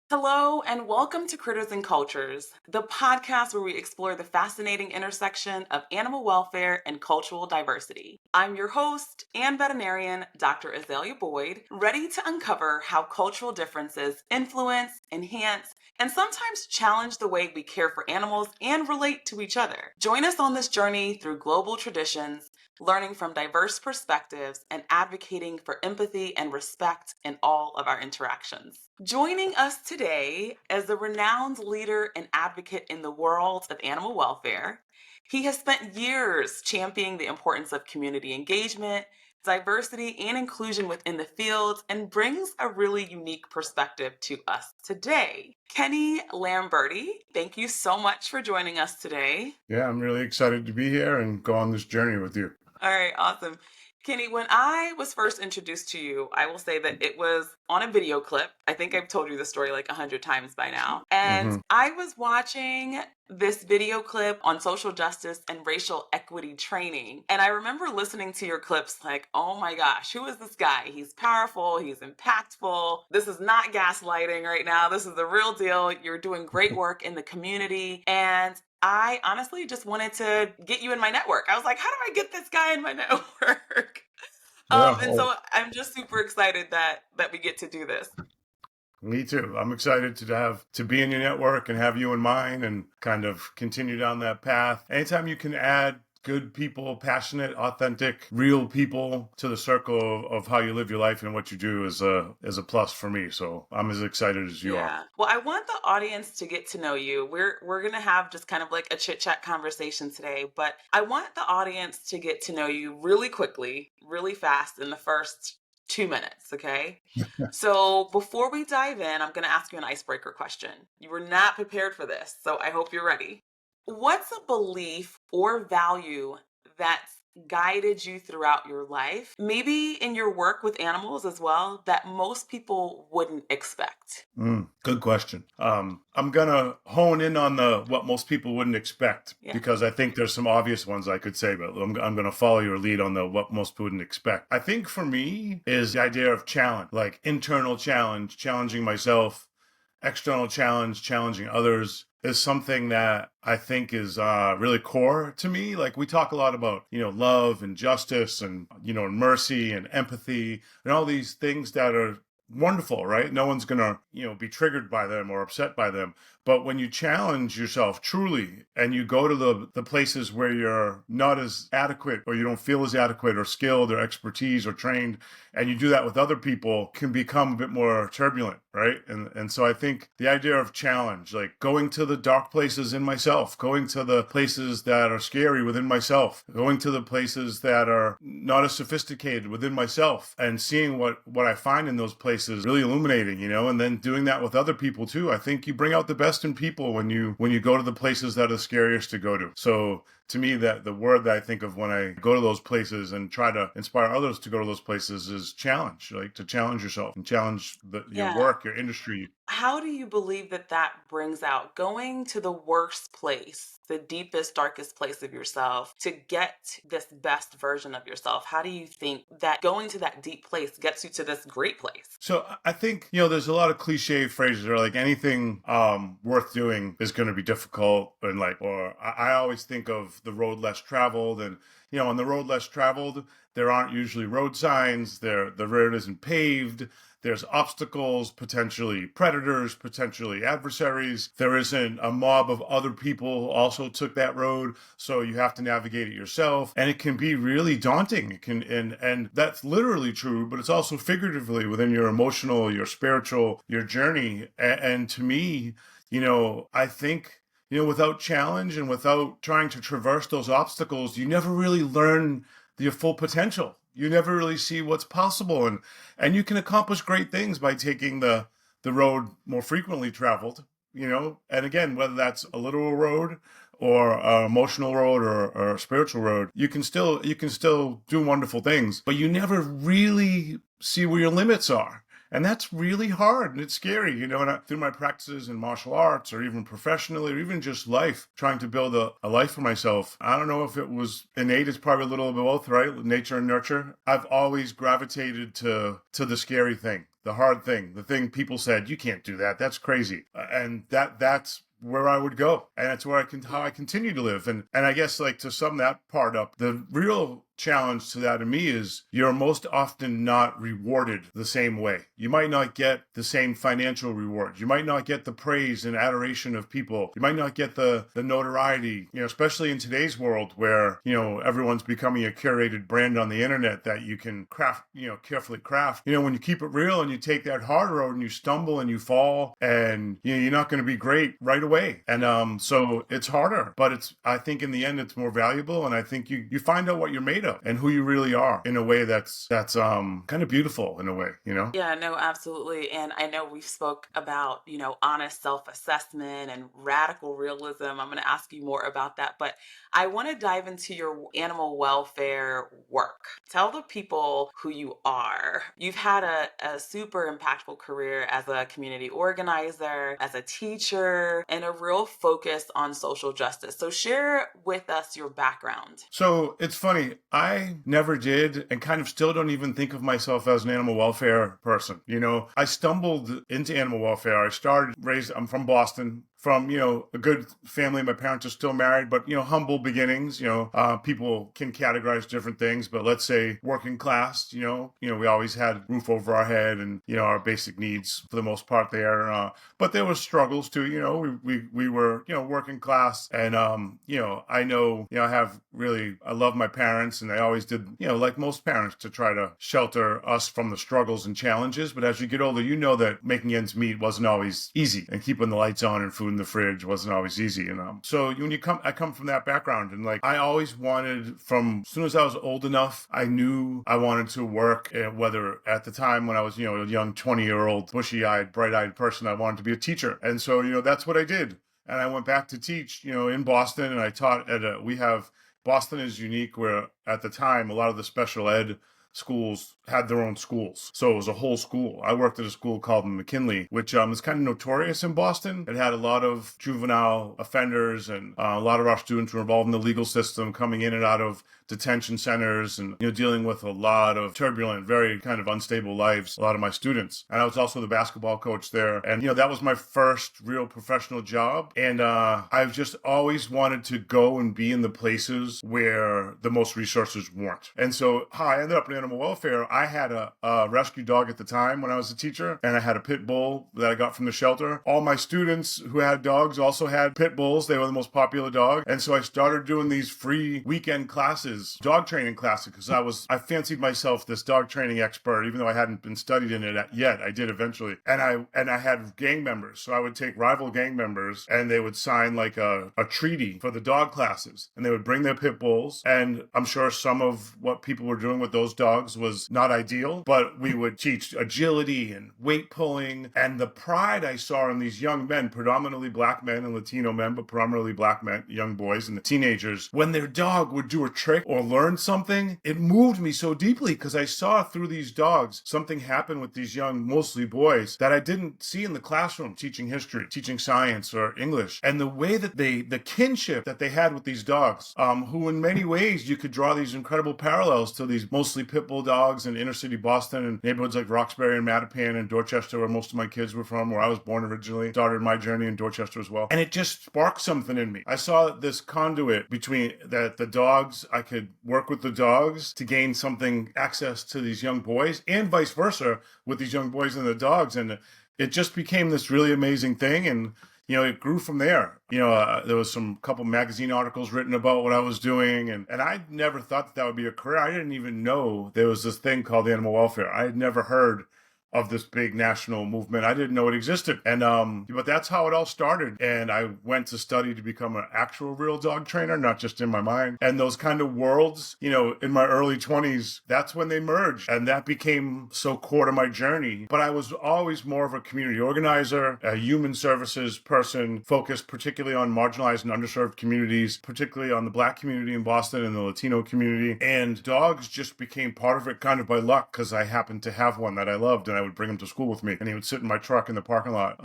Hello, and welcome to Critters and Cultures, the podcast where we explore the fascinating intersection of animal welfare and cultural diversity. I'm your host and veterinarian, Dr. Azalia Boyd, ready to uncover how cultural differences influence, enhance, and sometimes challenge the way we care for animals and relate to each other. Join us on this journey through global traditions, learning from diverse perspectives, and advocating for empathy and respect in all of our interactions. Joining us today as a renowned leader and advocate in the world of animal welfare, he has spent years championing the importance of community engagement, diversity, and inclusion within the field, and brings a really unique perspective to us today. Kenny Lamberti, thank you so much for joining us today. Yeah, I'm really excited to be here and go on this journey with you. All right, awesome. Kenny, when I was first introduced to you, I will say that it was on a video clip. I think I've told you the story like 100 times by now. And I was watching this video clip on social justice and racial equity training. And I remember listening to your clips like, oh my gosh, who is this guy? He's powerful, he's impactful. This is not gaslighting right now. This is the real deal. You're doing great work in the community. And I honestly just wanted to get you in my network. I was like, how do I get this guy in my network? And so I'm just super excited that we get to do this. Me too. I'm excited to be in your network and have you in mine and kind of continue down that path. Anytime you can add good people, passionate, authentic, real people to the circle of how you live your life and what you do is a plus for me. So I'm as excited as you are. Well, I want the audience to get to know you. We're gonna have just kind of like a chit chat conversation today, but I want the audience to get to know you really quickly, really fast in the first 2 minutes, okay? So before we dive in, I'm gonna ask you an icebreaker question. You were not prepared for this, so I hope you're ready. What's a belief or value that's guided you throughout your life, maybe in your work with animals as well, that most people wouldn't expect? Good question. I'm gonna hone in on what most people wouldn't expect because I think there's some obvious ones I could say, but I'm gonna follow your lead on what most people wouldn't expect. I think for me is the idea of challenge, like internal challenge, challenging myself, external challenge, challenging others, is something that I think is really core to me. Like we talk a lot about, love and justice and, mercy and empathy and all these things that are wonderful, right? No one's going to, be triggered by them or upset by them. But when you challenge yourself truly and you go to the places where you're not as adequate or you don't feel as adequate or skilled or expertise or trained, and you do that with other people, can become a bit more turbulent, right? And so I think the idea of challenge, like going to the dark places in myself, going to the places that are scary within myself, going to the places that are not as sophisticated within myself, and seeing what I find in those places, really illuminating, and then doing that with other people too. I think you bring out the best in people when you go to the places that are scariest to go to. So to me, that the word that I think of when I go to those places and try to inspire others to go to those places is challenge, like to challenge yourself and challenge your work, your industry. How do you believe that brings out going to the worst place, the deepest, darkest place of yourself to get this best version of yourself? How do you think that going to that deep place gets you to this great place? So I think, there's a lot of cliche phrases that are like anything worth doing is going to be difficult. And or I always think of the road less traveled, and, on the road less traveled, there aren't usually road signs. The road isn't paved. There's obstacles, potentially predators, potentially adversaries. There isn't a mob of other people who also took that road, so you have to navigate it yourself. And it can be really daunting. It can, and that's literally true, but it's also figuratively within your emotional, your spiritual, your journey. And to me, I think, without challenge and without trying to traverse those obstacles, you never really learn your full potential. You never really see what's possible, and you can accomplish great things by taking the road more frequently traveled, and again, whether that's a literal road or an emotional road or a spiritual road, you can still do wonderful things, but you never really see where your limits are. And that's really hard and it's scary, you know, and through my practices in martial arts or even professionally or even just life, trying to build a life for myself. I don't know if it was innate, it's probably a little of both, right? Nature and nurture. I've always gravitated to the scary thing, the hard thing, the thing people said, you can't do that. That's crazy. And that's where I would go. And it's where how I continue to live. And I guess like to sum that part up, the real challenge to that to me is you're most often not rewarded the same way. You might not get the same financial rewards. You might not get the praise and adoration of people. You might not get the notoriety, you know, especially in today's world where, you know, everyone's becoming a curated brand on the internet that you can craft, you know, carefully craft. You know, when you keep it real and you take that hard road and you stumble and you fall and you know, you're not going to be great right away. And so it's harder, but I think in the end it's more valuable. And I think you find out what you're made of and who you really are in a way that's kind of beautiful in a way, you know? Yeah, no, absolutely. And I know we've spoke about, you know, honest self-assessment and radical realism. I'm going to ask you more about that, but I want to dive into your animal welfare work. Tell the people who you are. You've had a super impactful career as a community organizer, as a teacher, and a real focus on social justice. So share with us your background. So it's funny. I never did and kind of still don't even think of myself as an animal welfare person. You know, I stumbled into animal welfare. I'm from Boston. From, you know, a good family. My parents are still married, but, you know, humble beginnings, you know, people can categorize different things, but let's say working class, you know, we always had roof over our head and, you know, our basic needs for the most part there. But there were struggles too, you know, we were, you know, working class and, you know, I love my parents and they always did, you know, like most parents to try to shelter us from the struggles and challenges. But as you get older, you know that making ends meet wasn't always easy and keeping the lights on and food in the fridge wasn't always easy, you know. So I come from that background and like I always wanted from as soon as I was old enough, I knew I wanted to work, whether at the time when I was, you know, a young 20-year-old bushy-eyed, bright-eyed person, I wanted to be a teacher. And so, you know, that's what I did. And I went back to teach, you know, in Boston and I taught Boston is unique where at the time a lot of the special ed schools had their own schools. So it was a whole school. I worked at a school called McKinley, which is kind of notorious in Boston. It had a lot of juvenile offenders and a lot of our students were involved in the legal system coming in and out of detention centers and, you know, dealing with a lot of turbulent, very kind of unstable lives, a lot of my students. And I was also the basketball coach there. And, you know, that was my first real professional job. And I've just always wanted to go and be in the places where the most resources weren't. And so how I ended up in animal welfare, I had a rescue dog at the time when I was a teacher, and I had a pit bull that I got from the shelter. All my students who had dogs also had pit bulls. They were the most popular dog. And so I started doing these free weekend classes, dog training classes, because I fancied myself this dog training expert, even though I hadn't been studied in it yet. I did eventually. And I had gang members. So I would take rival gang members and they would sign like a treaty for the dog classes. And they would bring their pit bulls. And I'm sure some of what people were doing with those dogs was not ideal, but we would teach agility and weight pulling. And the pride I saw in these young men, predominantly black men and Latino men, but primarily black men, young boys and the teenagers, when their dog would do a trick or learn something, it moved me so deeply because I saw through these dogs something happen with these young, mostly boys, that I didn't see in the classroom, teaching history, teaching science or English. And the way that the kinship that they had with these dogs, who in many ways you could draw these incredible parallels to these mostly pit bull dogs in inner city Boston and neighborhoods like Roxbury and Mattapan and Dorchester, where most of my kids were from, where I was born originally. Started my journey in Dorchester as well. And it just sparked something in me. I saw this conduit between that the dogs, I could work with the dogs to gain something, access to these young boys, and vice versa with these young boys and the dogs. And it just became this really amazing thing. And you know, it grew from there. You know, there was some couple magazine articles written about what I was doing. And I never thought that would be a career. I didn't even know there was this thing called animal welfare. I had never heard of this big national movement. I didn't know it existed. And but that's how it all started. And I went to study to become an actual real dog trainer, not just in my mind. And those kind of worlds, you know, in my early 20s, that's when they merged. And that became so core to my journey. But I was always more of a community organizer, a human services person, focused particularly on marginalized and underserved communities, particularly on the Black community in Boston and the Latino community. And dogs just became part of it kind of by luck because I happened to have one that I loved and I would bring him to school with me, and he would sit in my truck in the parking lot,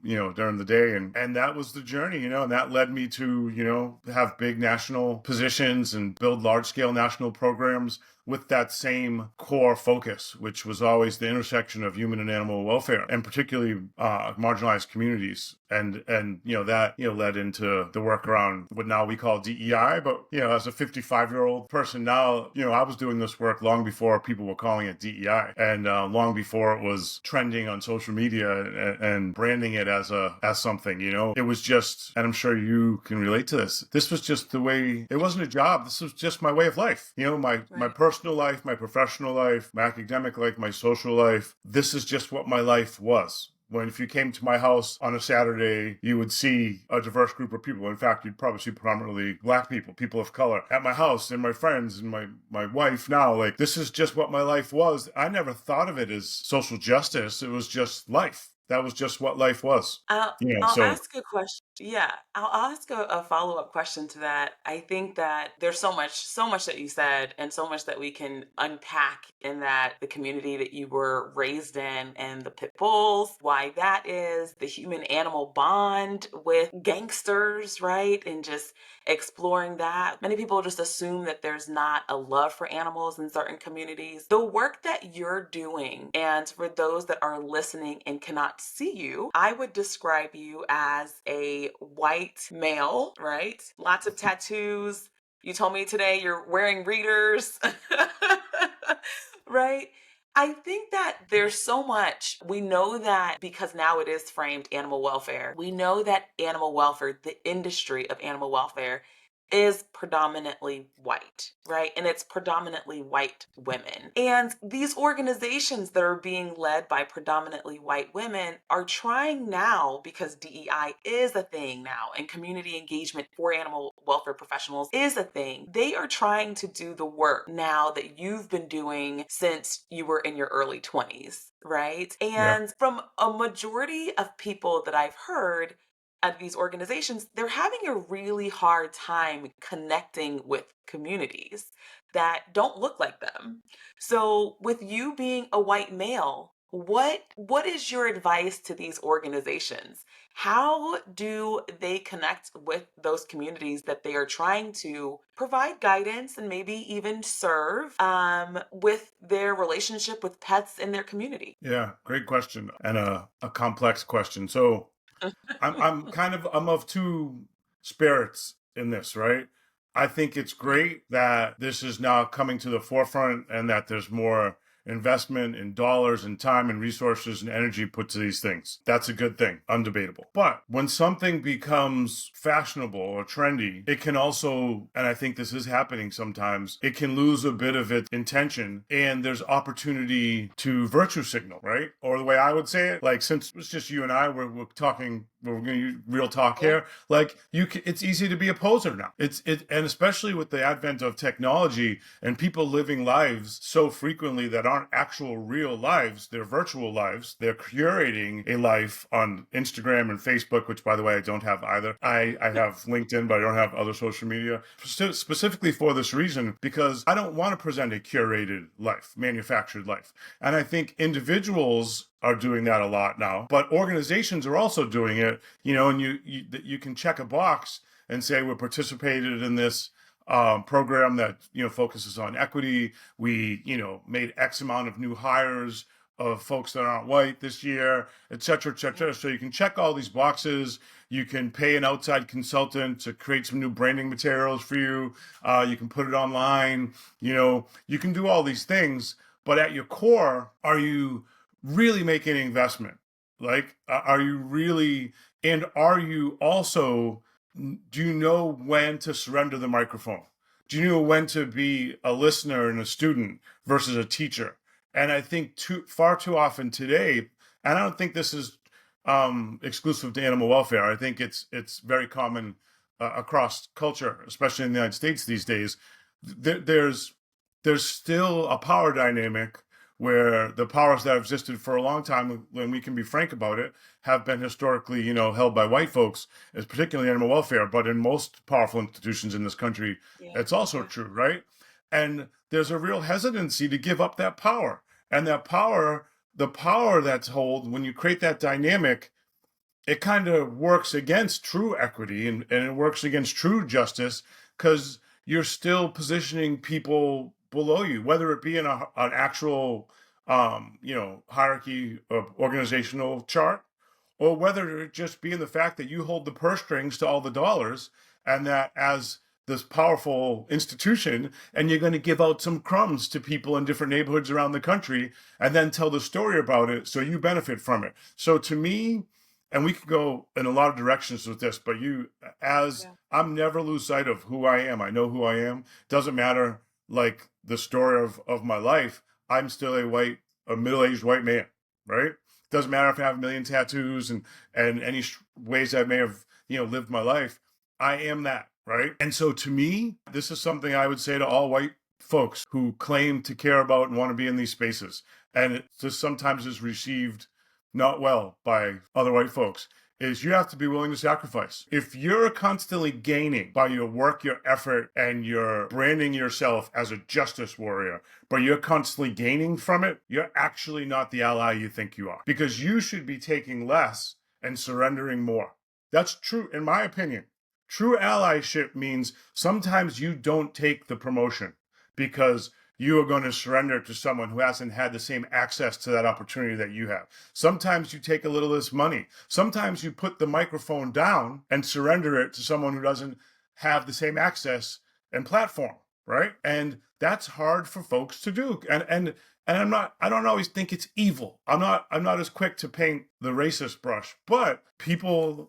during the day. And that was the journey, and that led me to, have big national positions and build large scale national programs with that same core focus, which was always the intersection of human and animal welfare, and particularly marginalized communities. And that led into the work around what now we call DEI. But as a 55-year-old person now, I was doing this work long before people were calling it DEI, and long before it was trending on social media and branding it as something. It was just, and I'm sure you can relate to this. This was just the way. It wasn't a job. This was just my way of life. My personal life, my professional life, my academic life, my social life. This is just what my life was. If you came to my house on a Saturday, you would see a diverse group of people. In fact, you'd probably see predominantly Black people of color at my house, and my friends and my wife now. Like, this is just what my life was. I never thought of it as social justice. It was just life. That was just what life was. I'll ask a question. Yeah, I'll ask a follow-up question to that. I think that there's so much that you said, and so much that we can unpack in that, the community that you were raised in, and the pit bulls, why that is, the human-animal bond with gangsters, right? And just exploring that. Many people just assume that there's not a love for animals in certain communities. The work that you're doing, and for those that are listening and cannot see you, I would describe you as a white male, right? Lots of tattoos. You told me today you're wearing readers, right? I think that there's so much. We know that because now it is framed animal welfare. We know that animal welfare, the industry of animal welfare, is predominantly white, right? And it's predominantly white women. And these organizations that are being led by predominantly white women are trying now, because DEI is a thing now and community engagement for animal welfare professionals is a thing. They are trying to do the work now that you've been doing since you were in your early 20s, right? Yeah. And from a majority of people that I've heard, at these organizations, they're having a really hard time connecting with communities that don't look like them. So, with you being a white male, what is your advice to these organizations? How do they connect with those communities that they are trying to provide guidance and maybe even serve, with their relationship with pets in their community? Yeah, great question, and a complex question. So I'm of two spirits in this, right? I think it's great that this is now coming to the forefront, and that there's more investment in dollars and time and resources and energy put to these things. That's a good thing, undebatable. But when something becomes fashionable or trendy, it can also, and I think this is happening sometimes, it can lose a bit of its intention, and there's opportunity to virtue signal, right? Or the way I would say it, like, since it's just you and I, we're talking, we're going to use real talk Yeah. here. Like, it's easy to be a poser now. And especially with the advent of technology and people living lives so frequently that aren't actual real lives, they're virtual lives. They're curating a life on Instagram and Facebook, which, by the way, I don't have either. I have LinkedIn, but I don't have other social media, specifically for this reason, because I don't want to present a curated life, manufactured life. And I think individuals are doing that a lot now, but organizations are also doing it, and you can check a box and say, we participated in this program that focuses on equity. We made X amount of new hires of folks that aren't white this year, et cetera, et cetera. So you can check all these boxes. You can pay an outside consultant to create some new branding materials for you. You can put it online. You can do all these things, but at your core, are you really making an investment? Like, are you really, and are you also, do you know when to surrender the microphone? Do you know when to be a listener and a student versus a teacher? And I think far too often today, and I don't think this is exclusive to animal welfare. I think it's very common across culture, especially in the United States these days. There's still a power dynamic where the powers that have existed for a long time, when we can be frank about it, have been historically, held by white folks, as particularly animal welfare. But in most powerful institutions in this country, it's also true, right? And there's a real hesitancy to give up that power. And that power the power that's held when you create that dynamic, it kind of works against true equity and it works against true justice because you're still positioning people below you, whether it be in an actual, hierarchy of organizational chart, or whether it just be in the fact that you hold the purse strings to all the dollars and that as this powerful institution and you're going to give out some crumbs to people in different neighborhoods around the country and then tell the story about it so you benefit from it. So to me, and we could go in a lot of directions with this, but I'm never lose sight of who I am. I know who I am. Doesn't matter like the story of my life. I'm still a middle-aged white man, right? Doesn't matter if I have a million tattoos and any ways I may have lived my life. I am that, right? And so to me, this is something I would say to all white folks who claim to care about and want to be in these spaces, and it just sometimes is received not well by other white folks, is you have to be willing to sacrifice. If you're constantly gaining by your work, your effort, and you're branding yourself as a justice warrior, but you're constantly gaining from it, you're actually not the ally you think you are. Because you should be taking less and surrendering more. That's true, in my opinion. True allyship means sometimes you don't take the promotion because you are going to surrender to someone who hasn't had the same access to that opportunity that you have. Sometimes you take a little less money. Sometimes you put the microphone down and surrender it to someone who doesn't have the same access and platform, right? And that's hard for folks to do. And I don't always think it's evil. I'm not as quick to paint the racist brush, but the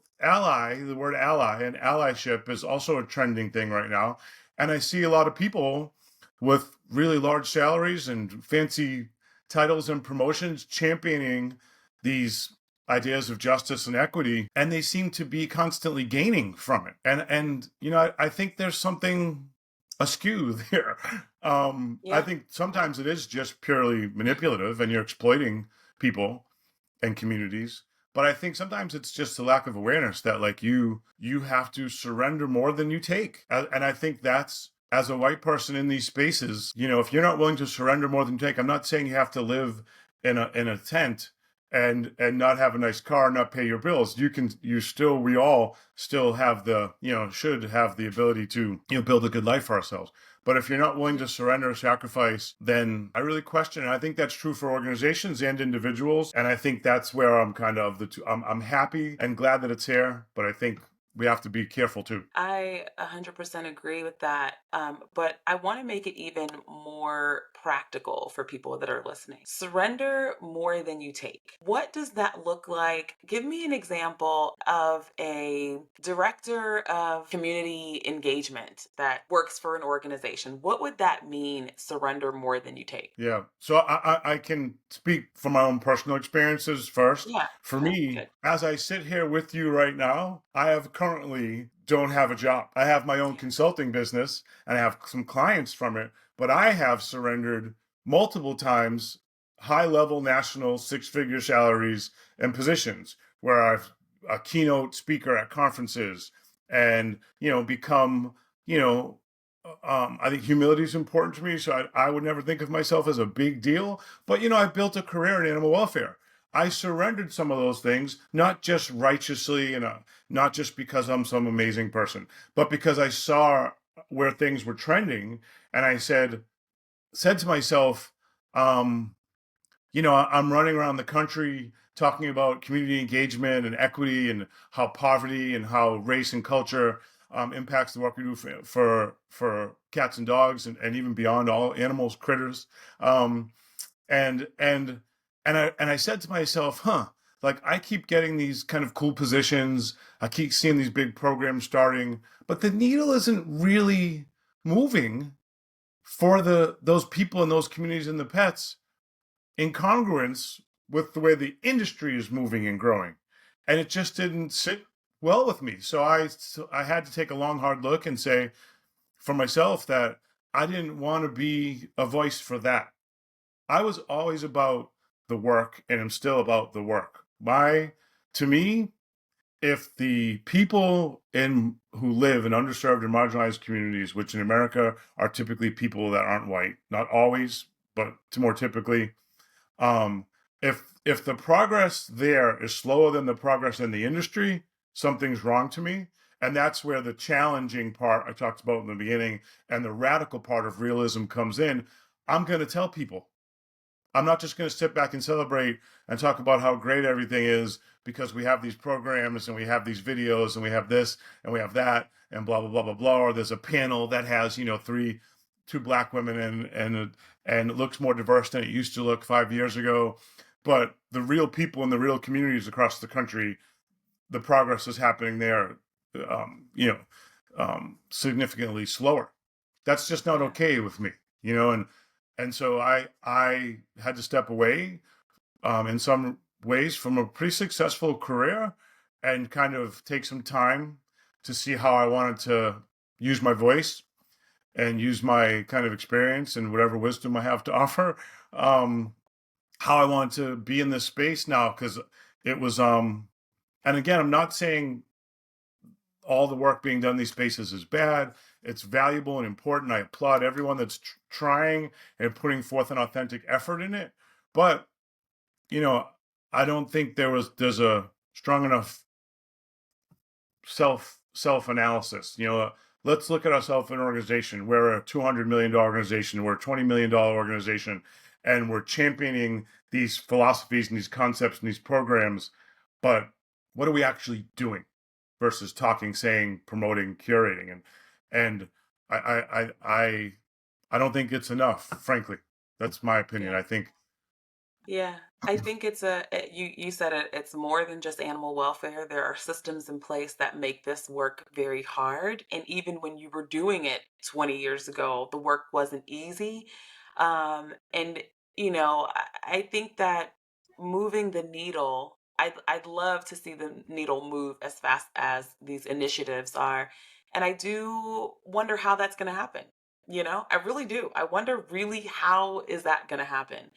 word ally and allyship is also a trending thing right now. And I see a lot of people with really large salaries and fancy titles and promotions championing these ideas of justice and equity, and they seem to be constantly gaining from it. And I think there's something askew there. I think sometimes it is just purely manipulative and you're exploiting people and communities. But I think sometimes it's just a lack of awareness that like you have to surrender more than you take. And I think that's, as a white person in these spaces, if you're not willing to surrender more than you take, I'm not saying you have to live in a tent and not have a nice car, not pay your bills. We all still have should have the ability to, build a good life for ourselves. But if you're not willing to surrender or sacrifice, then I really question it. I think that's true for organizations and individuals. And I think that's where I'm kind of the two. I'm happy and glad that it's here, but I think we have to be careful too. I 100% agree with that. But I want to make it even more practical for people that are listening. Surrender more than you take. What does that look like? Give me an example of a director of community engagement that works for an organization. What would that mean, surrender more than you take? Yeah. So I can speak from my own personal experiences first. Yeah. For Yeah. me, Good. as I sit here with you right now, I currently don't have a job. I have my own consulting business and I have some clients from it, but I have surrendered multiple times high-level national six-figure salaries and positions where I've a keynote speaker at conferences and, become, I think humility is important to me. So I would never think of myself as a big deal. But, I built a career in animal welfare. I surrendered some of those things, not just righteously and not just because I'm some amazing person, but because I saw where things were trending. And I said to myself, I'm running around the country talking about community engagement and equity and how poverty and how race and culture impacts the work we do for cats and dogs and even beyond all animals, critters. And I said to myself, like I keep getting these kind of cool positions. I keep seeing these big programs starting, but the needle isn't really moving for those people in those communities and the pets in congruence with the way the industry is moving and growing. And it just didn't sit well with me. So I had to take a long, hard look and say for myself that I didn't want to be a voice for that. I was always about the work and I'm still about the work. To me, if the people who live in underserved and marginalized communities, which in America are typically people that aren't white, not always, but more typically, if the progress there is slower than the progress in the industry, something's wrong to me. And that's where the challenging part I talked about in the beginning and the radical part of realism comes in. I'm going to tell people. I'm not just going to sit back and celebrate and talk about how great everything is because we have these programs and we have these videos and we have this and we have that and blah blah blah blah blah. Or there's a panel that has two black women and it looks more diverse than it used to look 5 years ago. But the real people in the real communities across the country, the progress is happening there, um, you know, significantly slower. That's just not Yeah. okay with me, and so I had to step away in some ways from a pretty successful career and kind of take some time to see how I wanted to use my voice and use my kind of experience and whatever wisdom I have to offer. How I want to be in this space now because it was and again, I'm not saying all the work being done in these spaces is bad. It's valuable and important. I applaud everyone that's trying and putting forth an authentic effort in it. But, you know, I don't think there's a strong enough self analysis. Let's look at ourselves as an organization. We're a $200 million organization. We're a $20 million organization, and we're championing these philosophies and these concepts and these programs. But what are we actually doing versus talking, saying, promoting, curating? And I don't think it's enough. Frankly, that's my opinion. Yeah. I think. Yeah, I think you said it, it's more than just animal welfare. There are systems in place that make this work very hard. And even when you were doing it 20 years ago, the work wasn't easy. And I think that moving the needle, I'd love to see the needle move as fast as these initiatives are. And I do wonder how that's going to happen. I really do. I wonder really how is that going to happen?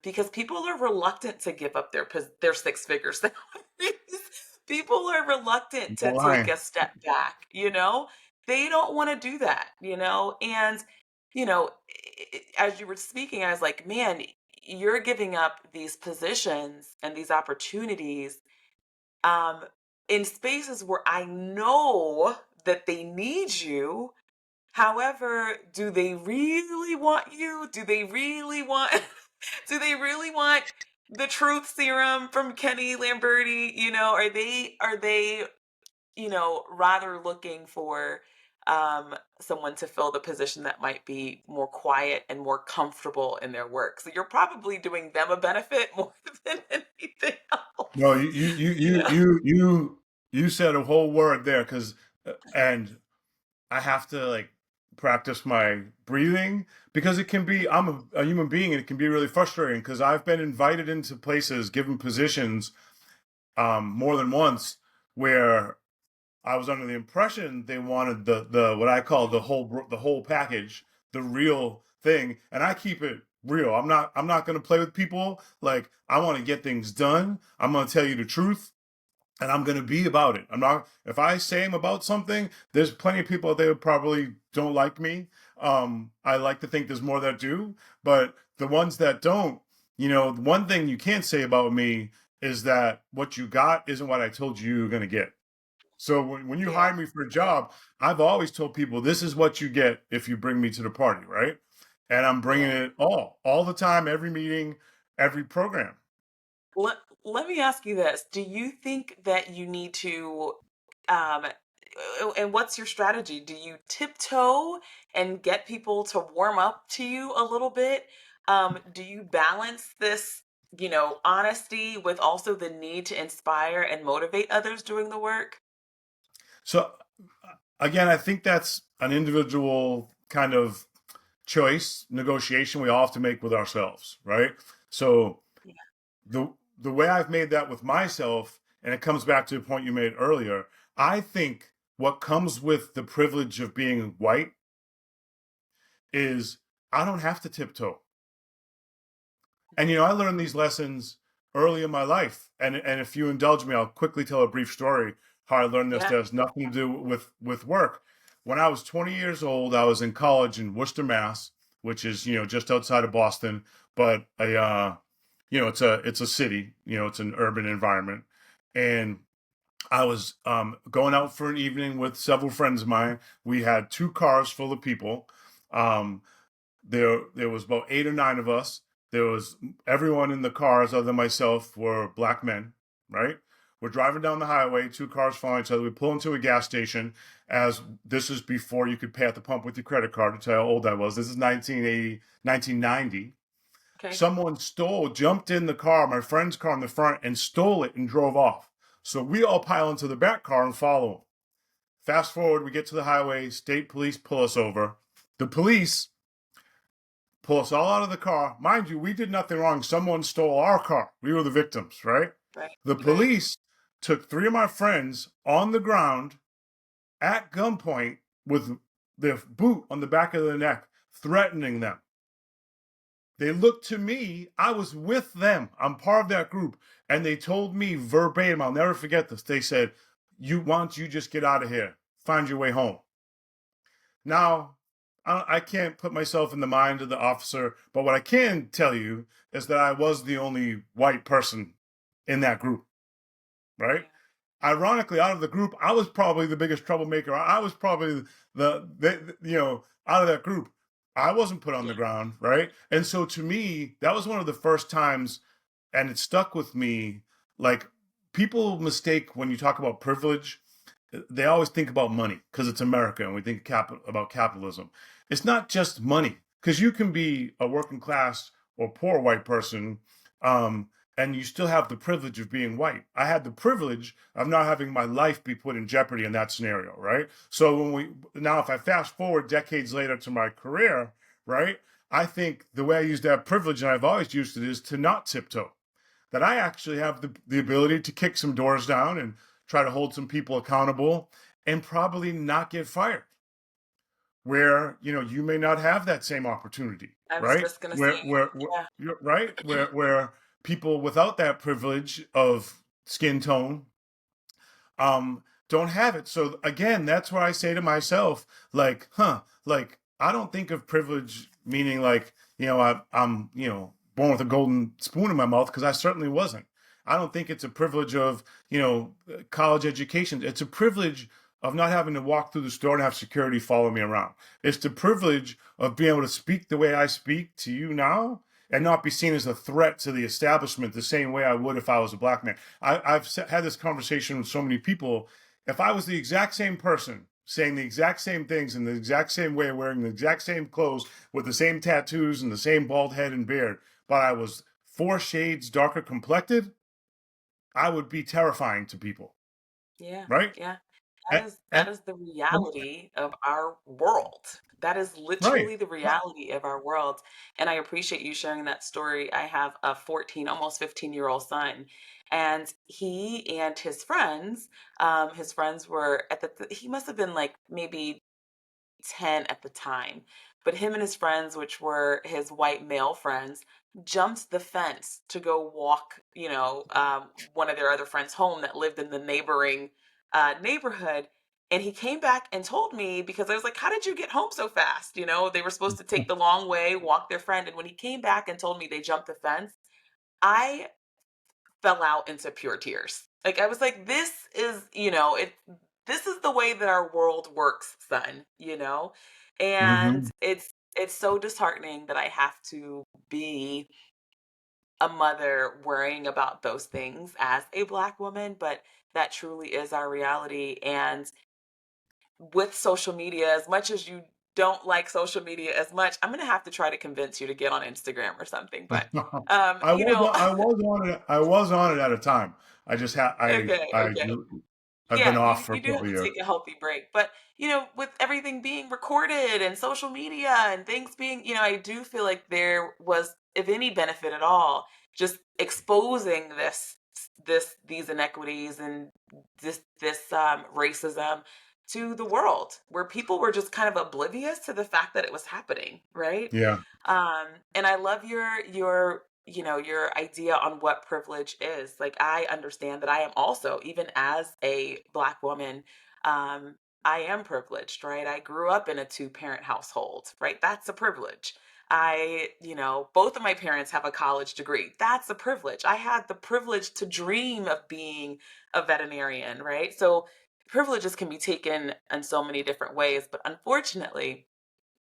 Because people are reluctant to give up their six figure salaries. People are reluctant to take Why? a step back, they don't want to do that, and as you were speaking, I was like, man, you're giving up these positions and these opportunities um in spaces where I know that they need you. However, do they really want you? Do they really want do they really want the truth serum from Kenny Lamberti? Are they rather looking for someone to fill the position that might be more quiet and more comfortable in their work? So you're probably doing them a benefit more than anything No, else. you you said a whole word there because and I have to like practice my breathing because it can be I'm a human being and it can be really frustrating because I've been invited into places, given positions more than once where I was under the impression they wanted the what I call Mm, the whole package, the real thing, and I keep it real. I'm not going to play with people. Like I want to get things done. I'm going to tell you the truth and I'm going to be about it. I'm not, if I say I'm about something, there's plenty of people out there who probably don't like me. I like to think there's more that do, but the ones that don't, one thing you can't say about me is that what you got isn't what I told you were going to get. So when you yeah, hire me for a yeah, job, I've always told people this is what you get if you bring me to the party, right? And I'm bringing yeah. it all the time, every meeting, every program. Let me ask you this. Do you think that you need to, um, and what's your strategy? Do you tiptoe and get people to warm up to you a little bit? Do you balance this, honesty with also the need to inspire and motivate others doing the work? So again, I think that's an individual kind of choice negotiation we all have to make with ourselves, right? So Yeah. the way I've made that with myself, and it comes back to a point you made earlier, I think what comes with the privilege of being white is I don't have to tiptoe. And I learned these lessons early in my life. And if you indulge me, I'll quickly tell a brief story how I learned this Yeah. that has nothing to do with work. When I was 20 years old, I was in college in Worcester, Mass, which is just outside of Boston. But it's a city, it's an urban environment. And I was going out for an evening with several friends of mine. We had 2 cars full of people. Um, there was about 8 or 9 of us. There was everyone in the cars other than myself were black men, right? We're driving down the highway, 2 cars following each other. We pull into a gas station. As this is before you could pay at the pump with your credit card, to tell you how old I was. This is 1980, 1990. Okay. Someone jumped in the car, my friend's car in the front, and stole it and drove off. So we all pile into the back car and follow him. Fast forward, we get to the highway. State police pull us over. The police pull us all out of the car. Mind you, we did nothing wrong. Someone stole our car. We were the victims, right? Right. The Right. police took 3 of my friends on the ground at gunpoint with their boot on the back of their neck, threatening them. They looked to me. I was with them. I'm part of that group. And they told me verbatim, I'll never forget this. They said, you just get out of here. Find your way home. Now, I can't put myself in the mind of the officer, but what I can tell you is that I was the only white person in that group, right? Ironically, out of the group, I was probably the biggest troublemaker. I was probably out of that group, I wasn't put on the ground, right? And so to me, that was one of the first times, and it stuck with me. Like, people mistake when you talk about privilege, they always think about money because it's America and we think about capitalism. It's not just money, because you can be a working class or poor white person, and you still have the privilege of being white. I had the privilege of not having my life be put in jeopardy in that scenario, right? So if I fast forward decades later to my career, right, I think the way I use that privilege, and I've always used it, is to not tiptoe. That I actually have the ability to kick some doors down and try to hold some people accountable and probably not get fired. Where you may not have that same opportunity, I was right? just gonna Where say, where, yeah, you're right, where people without that privilege of skin tone don't have it. So again, that's where I say to myself, like, like, I don't think of privilege meaning like, I'm born with a golden spoon in my mouth, because I certainly wasn't. I don't think it's a privilege of college education. It's a privilege of not having to walk through the store and have security follow me around. It's the privilege of being able to speak the way I speak to you now and not be seen as a threat to the establishment the same way I would if I was a black man. I've had this conversation with so many people. If I was the exact same person, saying the exact same things in the exact same way, wearing the exact same clothes, with the same tattoos and the same bald head and beard, but I was 4 shades darker complected, I would be terrifying to people, yeah, right? yeah. And, That and, is the reality of our world. That is right. literally the reality of our world. And I appreciate you sharing that story. I have a 14, almost 15-year-old son, and he and his friends were he must have been like maybe 10 at the time. But him and his friends, which were his white male friends, jumped the fence to go walk, one of their other friends home that lived in the neighboring neighborhood. And he came back and told me, because I was like, how did you get home so fast? They were supposed to take the long way, walk their friend. And when he came back and told me they jumped the fence, I fell out into pure tears. Like, I was like, this is the way that our world works, son. And Mm-hmm. it's so disheartening that I have to be a mother worrying about those things as a black woman, but that truly is our reality. And with social media, as much as you don't like social media as much, I'm gonna have to try to convince you to get on Instagram or something. But I was on it. I was on it at a time. I just had okay, okay. I've been Yeah, off for a you do have couple of to years. take a healthy break. But, with everything being recorded and social media and things being, I do feel like there was, if any benefit at all, just exposing these inequities and this racism to the world, where people were just kind of oblivious to the fact that it was happening, right? Yeah. And I love your idea on what privilege is. Like, I understand that I am also, even as a black woman, um I am privileged, right? I grew up in a two-parent household, right? That's a privilege. Both of my parents have a college degree. That's a privilege. I had the privilege to dream of being a veterinarian, right? So privileges can be taken in so many different ways, but unfortunately,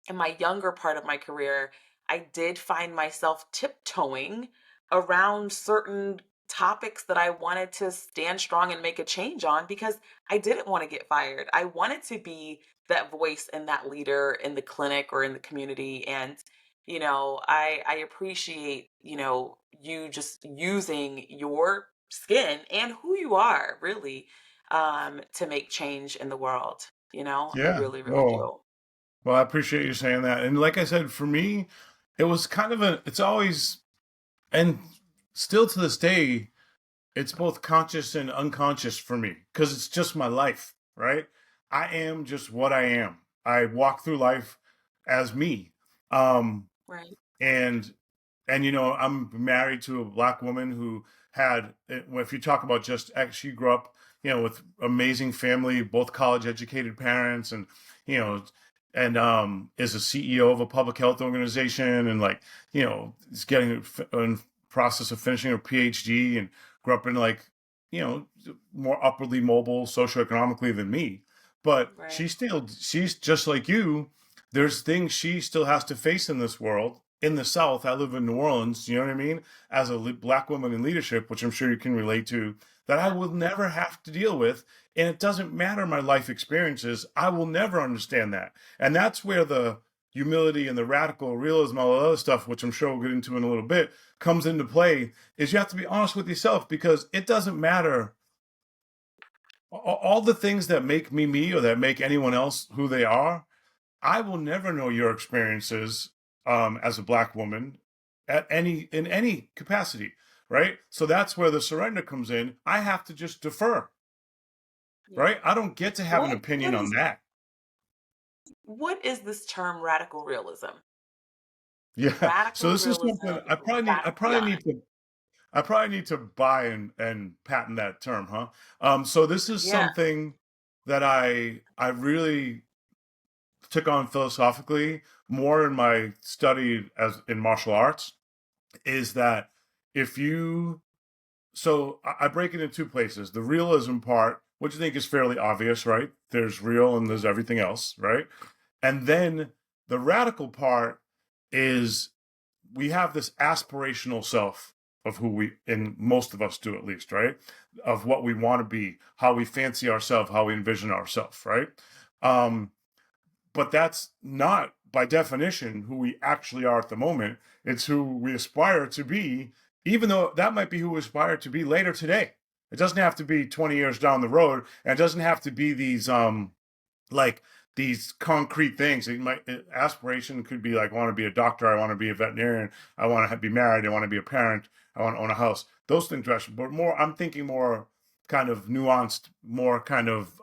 in my younger part of my career, I did find myself tiptoeing around certain topics that I wanted to stand strong and make a change on because I didn't want to get fired. I wanted to be that voice and that leader in the clinic or in the community. And, I appreciate, you just using your skin and who you are really to make change in the world. I Yeah. really, really do. Well, I appreciate you saying that. And like I said, for me, it was kind of it's always, and still to this day, it's both conscious and unconscious for me because it's just my life, right? I am just what I am. I walk through life as me. Um, Right. and I'm married to a Black woman who had, if you talk about just, she grew up with amazing family, both college educated parents, and you know is a CEO of a public health organization, and is getting in process of finishing her PhD, and grew up in you know more upwardly mobile socioeconomically than me, but Right. she's just like you. There's things she still has to face in this world. In the South, I live in New Orleans, you know what I mean? As a Black woman in leadership, which I'm sure you can relate to, that I will never have to deal with. And it doesn't matter my life experiences, I will never understand that. And that's where the humility and the radical realism, all the other stuff, which I'm sure we'll get into in a little bit, comes into play, is you have to be honest with yourself, because it doesn't matter all the things that make me me or that make anyone else who they are. I will never know your experiences as a Black woman in any capacity, right? So that's where the surrender comes in. I have to just defer, Yeah. right? I don't get to have an What opinion on is that. what is this term radical realism? Yeah. So Radical this is realism, something that's beyond. I probably need to buy and patent that term, huh? So this is Yeah. something that I really took on philosophically more in my study as in martial arts, is that if you so I break it in two places. The realism part, which I think is fairly obvious, right? There's real and there's everything else, right? And then the radical part is we have this aspirational self of who we, and most of us do at least, right? Of what we want to be, how we fancy ourselves, how we envision ourselves, right? Um, but that's not by definition who we actually are at the moment. It's who we aspire to be, even though that might be who we aspire to be later today. It doesn't have to be 20 years down the road, and it doesn't have to be these like these concrete things. Aspiration could be like, I want to be a doctor, I want to be a veterinarian, I want to be married, I want to be a parent, I want to own a house. Those things, but more, I'm thinking more kind of nuanced, more kind of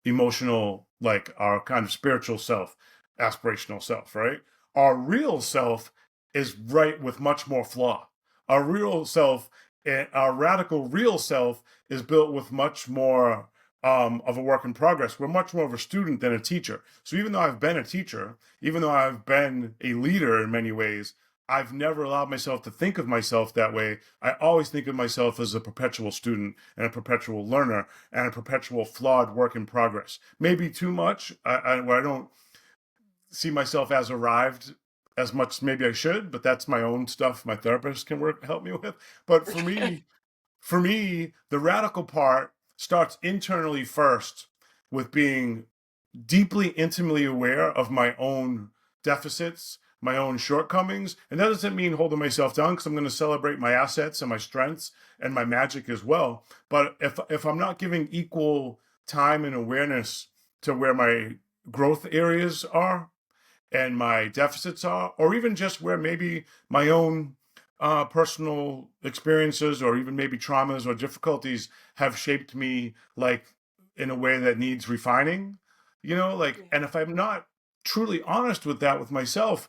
emotional, like our kind of spiritual self, aspirational self, right? Our real self is right with much more flaw. Our real self, our radical real self, is built with much more of a work in progress. We're much more of a student than a teacher. So even though I've been a teacher, even though I've been a leader in many ways, I've never allowed myself to think of myself that way. I always think of myself as a perpetual student and a perpetual learner and a perpetual flawed work in progress. Maybe too much, where I don't see myself as arrived as much as maybe I should, but that's my own stuff my therapist can help me with. But for me, the radical part starts internally first with being deeply, intimately aware of my own deficits, my own shortcomings. And that doesn't mean holding myself down, because I'm going to celebrate my assets and my strengths and my magic as well. But if I'm not giving equal time and awareness to where my growth areas are and my deficits are, or even just where maybe my own personal experiences or even maybe traumas or difficulties have shaped me, like in a way that needs refining, Yeah. and if I'm not truly honest with that with myself,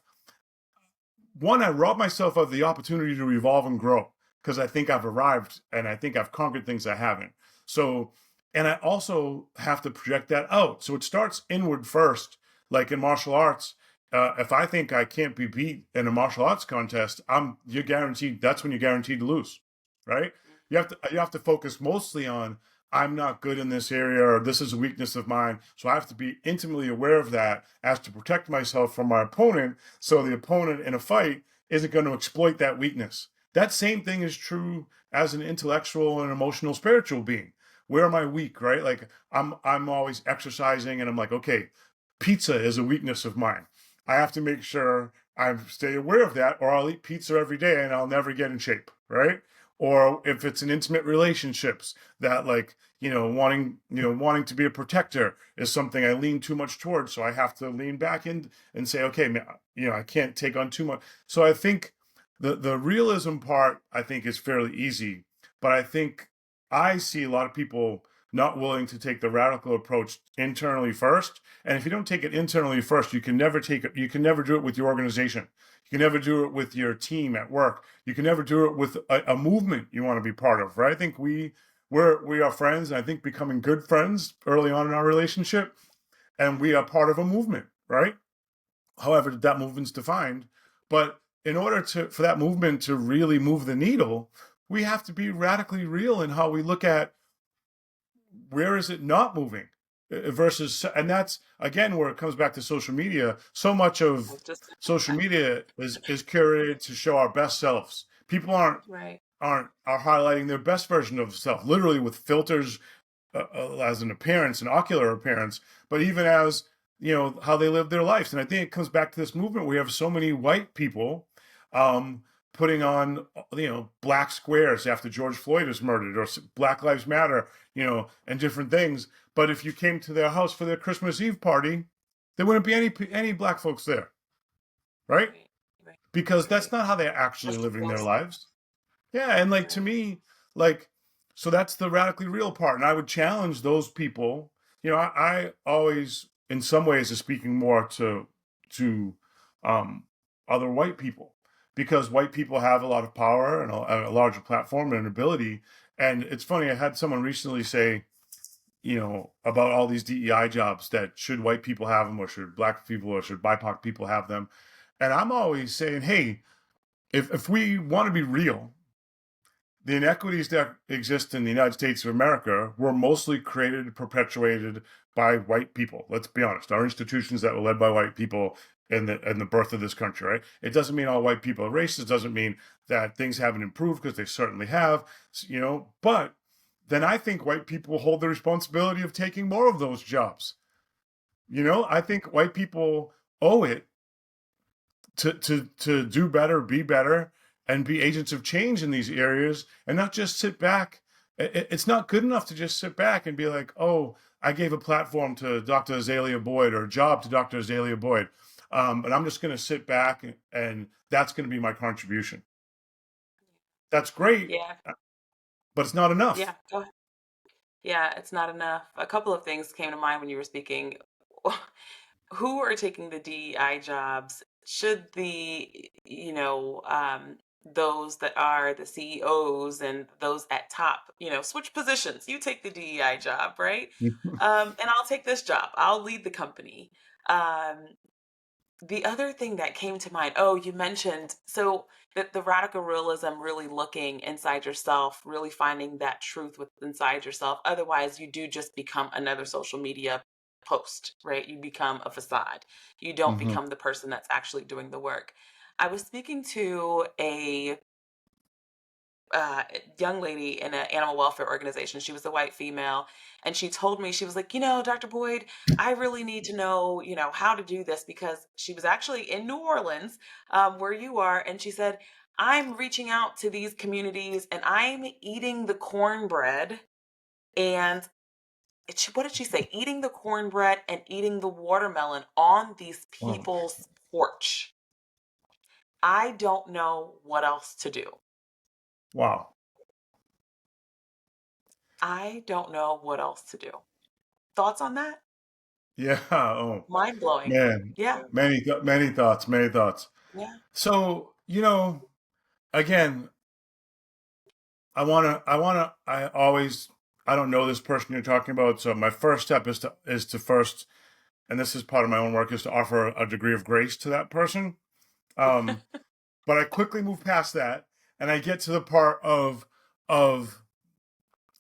one, I rob myself of the opportunity to evolve and grow because I think I've arrived and I think I've conquered things I haven't. So, and I also have to project that out. So it starts inward first, like in martial arts. if I think I can't be beat in a martial arts contest, you're guaranteed. That's when you're guaranteed to lose, right? You have to focus mostly on I'm not good in this area or this is a weakness of mine. So I have to be intimately aware of that as to protect myself from my opponent. So the opponent in a fight isn't going to exploit that weakness. That same thing is true as an intellectual and emotional spiritual being. Where am I weak, right? Like I'm always exercising and I'm like, okay, pizza is a weakness of mine. I have to make sure I stay aware of that, or I'll eat pizza every day and I'll never get in shape, right? Or if it's in intimate relationships, that like wanting to be a protector is something I lean too much towards, so I have to lean back in and say, okay, I can't take on too much. So I think the realism part I think is fairly easy, but I think I see a lot of people not willing to take the radical approach internally first. And if you don't take it internally first, you can never do it with your organization. You can never do it with your team at work. You can never do it with a movement you want to be part of, right? I think we are friends, and I think becoming good friends early on in our relationship, and we are part of a movement, right? However, that movement's defined. But in order for that movement to really move the needle, we have to be radically real in how we look at where is it not moving versus, and that's again where it comes back to social media. So much of social media is curated to show our best selves. People Right. are highlighting their best version of self, literally with filters as an appearance, an ocular appearance, but even as how they live their lives. And I think it comes back to this movement. We have so many white people um, putting on black squares after George Floyd is murdered, or Black Lives Matter, and different things. But if you came to their house for their Christmas Eve party, there wouldn't be any black folks there, right? Right. Right. Because that's Right. not how they're actually That's just living their false. lives. Yeah, and like to Right. me, like so that's the radically real part. And I would challenge those people. I always in some ways is speaking more to um other white people because white people have a lot of power and a larger platform and an ability. And it's funny, I had someone recently say, about all these DEI jobs that should white people have them or should black people or should BIPOC people have them. And I'm always saying, hey, if we want to be real, the inequities that exist in the United States of America were mostly created and perpetuated by white people. Let's be honest. Our institutions that were led by white people in the birth of this country, right? It doesn't mean all white people are racist. It doesn't mean that things haven't improved, because they certainly have, but then I think white people hold the responsibility of taking more of those jobs. I think white people owe it to do better, be better, and be agents of change in these areas, and not just sit back. It's not good enough to just sit back and be like, oh, I gave a platform to Dr. Azalia Boyd or a job to Dr. Azalia Boyd, and I'm just going to sit back and that's going to be my contribution. That's great, Yeah. but it's not enough. Yeah. Go ahead. Yeah, it's not enough. A couple of things came to mind when you were speaking. Who are taking the DEI jobs? Should those that are the CEOs and those at top, switch positions? You take the DEI job, right? And I'll take this job. I'll lead the company. Um, the other thing that came to mind, oh, you mentioned so that the radical realism, really looking inside yourself, really finding that truth inside yourself. Otherwise, you do just become another social media post, right? You become a facade. You don't Mm-hmm. become the person that's actually doing the work. I was speaking to a young lady in an animal welfare organization. She was a white female. And she told me, she was like, Dr. Boyd, I really need to know, how to do this, because she was actually in New Orleans, where you are. And she said, I'm reaching out to these communities and I'm eating the cornbread. And what did she say? Eating the cornbread and eating the watermelon on these Oh, people's porch. I don't know what else to do. wow. I don't know what else to do. Thoughts on that? Yeah. Oh, Mind blowing. man. Yeah. Many thoughts. Many thoughts. Yeah. So again, I always, I don't know this person you're talking about. So my first step is to first and this is part of my own work, is to offer a degree of grace to that person. But I quickly move past that, and I get to the part of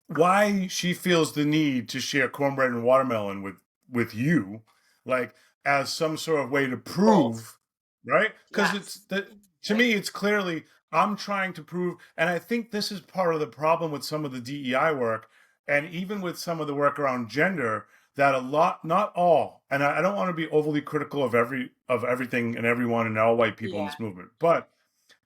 why she feels the need to share cornbread and watermelon with you, like as some sort of way to Both. prove, right? Because it's Yes. that to Right. me, it's clearly I'm trying to prove, and I think this is part of the problem with some of the DEI work, and even with some of the work around gender, that a lot, not all, and I don't want to be overly critical of everything and everyone and all white people in Yeah. this movement, but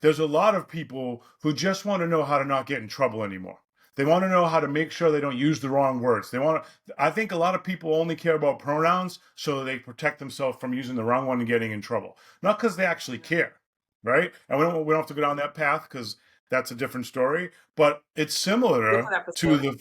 there's a lot of people who just want to know how to not get in trouble anymore. They want to know how to make sure they don't use the wrong words. They want to, I think a lot of people only care about pronouns so they protect themselves from using the wrong one and getting in trouble. Not because they actually care, right? And we don't have to go down that path because that's a different story. But it's similar Different to episode. the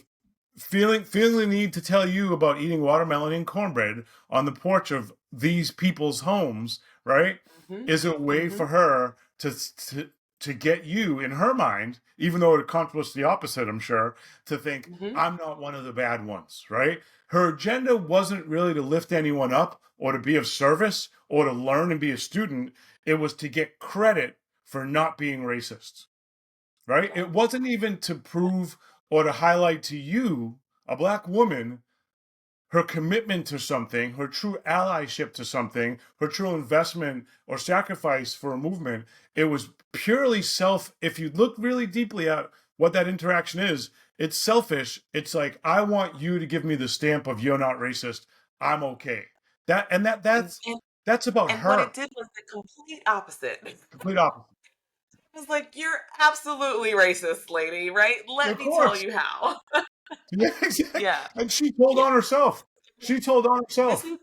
feeling the need to tell you about eating watermelon and cornbread on the porch of these people's homes, right? Hmm. Is a way Hmm. for her to get you in her mind, even though it accomplished the opposite, I'm sure, to think Hmm. I'm not one of the bad ones, right? Her agenda wasn't really to lift anyone up or to be of service or to learn and be a student. It was to get credit for not being racist, right? Yeah. It wasn't even to prove or to highlight to you, a black woman, her commitment to something, her true allyship to something, her true investment or sacrifice for a movement. It was purely self. If you look really deeply at what that interaction is, it's selfish. It's like, I want you to give me the stamp of you're not racist. I'm okay. That and that And, that's and that's about and what it her. did was the complete opposite. It Complete opposite. was like, you're absolutely racist, lady, right? Let Of me tell course. you how. Yeah, exactly. Yeah. And she told Yeah. on herself. She told on This herself. is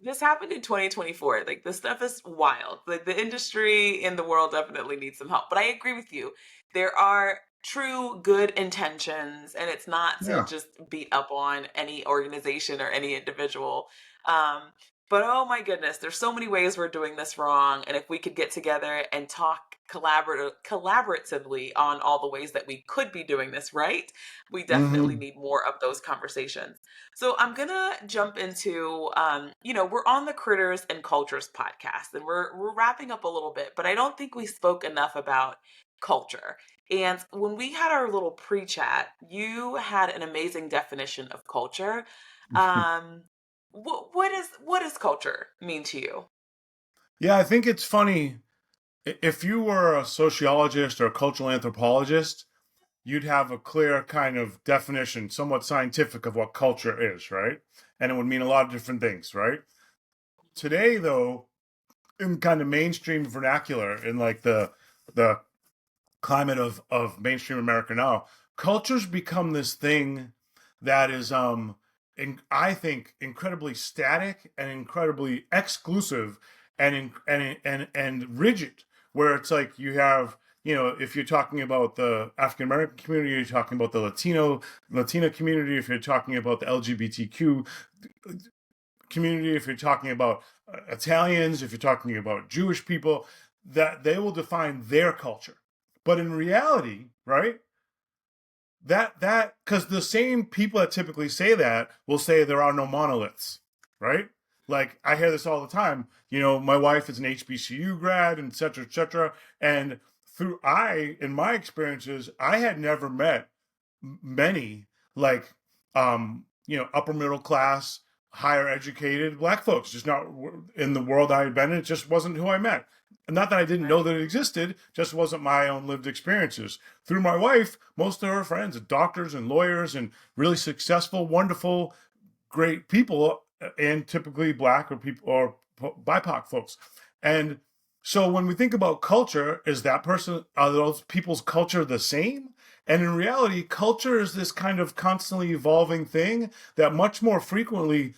this happened in 2024. Like this stuff is wild. Like the industry in the world definitely needs some help. But I agree with you. There are true good intentions, and it's not to Yeah. just beat up on any organization or any individual. Um, but oh my goodness, there's so many ways we're doing this wrong. And if we could get together and talk collaboratively on all the ways that we could be doing this right, we definitely Mm-hmm. need more of those conversations. So I'm gonna jump into, we're on the Critters and Cultures podcast, and we're wrapping up a little bit, but I don't think we spoke enough about culture. And when we had our little pre-chat, you had an amazing definition of culture. Um, what does culture mean to you? Yeah, I think it's funny. If you were a sociologist or a cultural anthropologist, you'd have a clear kind of definition, somewhat scientific, of what culture is, right? And it would mean a lot of different things, right? Today, though, in kind of mainstream vernacular, in like the climate of mainstream America now, culture's become this thing that is I think incredibly static and incredibly exclusive and rigid, where it's like you have, if you're talking about the African American community, you're talking about the Latina community, if you're talking about the LGBTQ community, if you're talking about Italians, if you're talking about Jewish people, that they will define their culture. But in reality, right? That because the same people that typically say that will say there are no monoliths, right? Like I hear this all the time. My wife is an HBCU grad, and et cetera, et cetera. And in my experiences, I had never met many like upper middle class, higher educated black folks. Just not in the world I had been in. It just wasn't who I met. Not that I didn't know Right. that it existed, just wasn't my own lived experiences. Through my wife, most of her friends are doctors and lawyers and really successful, wonderful, great people, and typically black or people or BIPOC folks. And so when we think about culture, are those people's culture the same? And in reality, culture is this kind of constantly evolving thing that much more frequently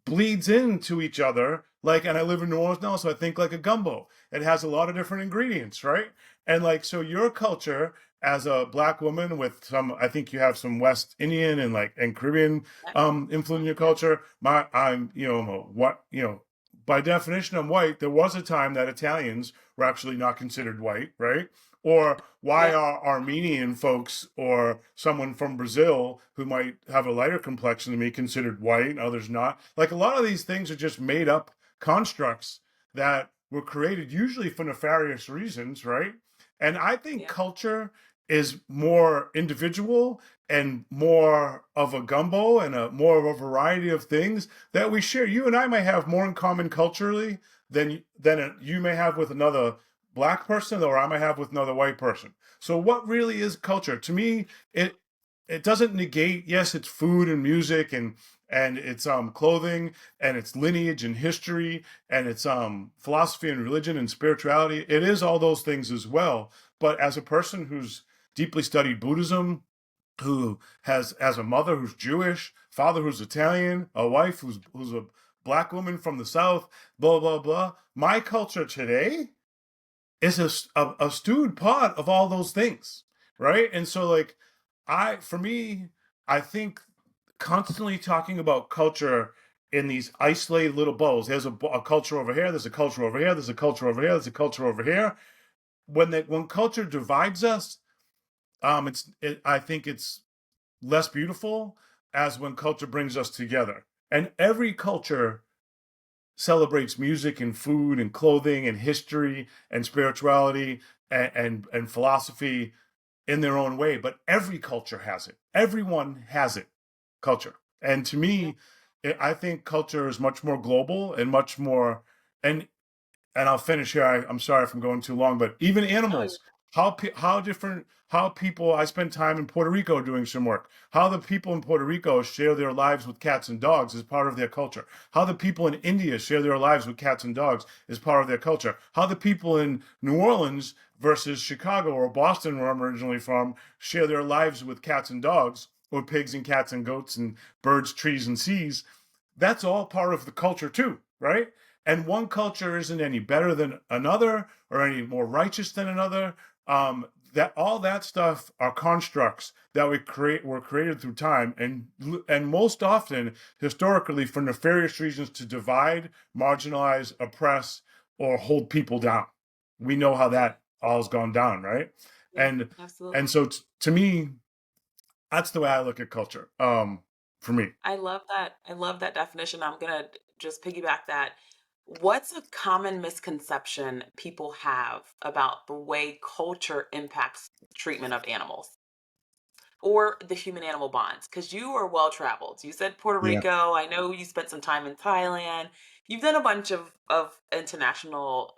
bleeds into each other. Like, and I live in New Orleans now, so I think like a gumbo. It has a lot of different ingredients, right? And like, so your culture as a black woman with I think you have some West Indian and Caribbean Yep. influence in Mhm. your culture. I'm by definition, I'm white. There was a time that Italians we're actually not considered white, right? Or why Yeah. are Armenian folks or someone from Brazil who might have a lighter complexion than me considered white and others not? Like a lot of these things are just made up constructs that were created usually for nefarious reasons, right? And I think Yeah. culture is more individual and more of a gumbo and a more of a variety of things that we share. You and I might have more in common culturally than you may have with another black person or I might have with another white person. So what really is culture? To me, it doesn't negate, yes, it's food and music and it's clothing and it's lineage and history and it's philosophy and religion and spirituality. It is all those things as well. But as a person who's deeply studied Buddhism, who has a mother who's Jewish, father who's Italian, a wife who's a black woman from the South, blah blah blah. My culture today is a stewed pot of all those things, right? And so, like, for me, I think constantly talking about culture in these isolated little bowls. There's a culture over here. There's a culture over here. There's a culture over here. There's a culture over here. When culture divides us, I think it's less beautiful as when culture brings us together. And every culture celebrates music and food and clothing and history and spirituality and philosophy in their own way, but every culture has it. Everyone has it, culture. And to Yeah. me, I think culture is much more global and much more, and I'll finish here. I'm sorry if I'm going too long, but even Oh, animals, how different, how people. I spent time in Puerto Rico doing some work. How the people in Puerto Rico share their lives with cats and dogs is part of their culture. How the people in India share their lives with cats and dogs is part of their culture. How the people in New Orleans versus Chicago or Boston, where I'm originally from, share their lives with cats and dogs, or pigs and cats and goats and birds, trees and seas. That's all part of the culture too, right? And one culture isn't any better than another or any more righteous than another. That all that stuff are constructs that were created through time and most often historically for nefarious reasons to divide, marginalize, oppress, or hold people down. We know how yeah. that all's gone down, right? Yeah. And Absolutely. and so to me, that's the way I look at culture. For me. I love that. I love that definition. I'm going to just piggyback that. What's a common misconception people have about the way culture impacts treatment of animals or the human animal bonds? Because you are well traveled. You said Puerto Yeah. Rico. I know you spent some time in Thailand. You've done a bunch of international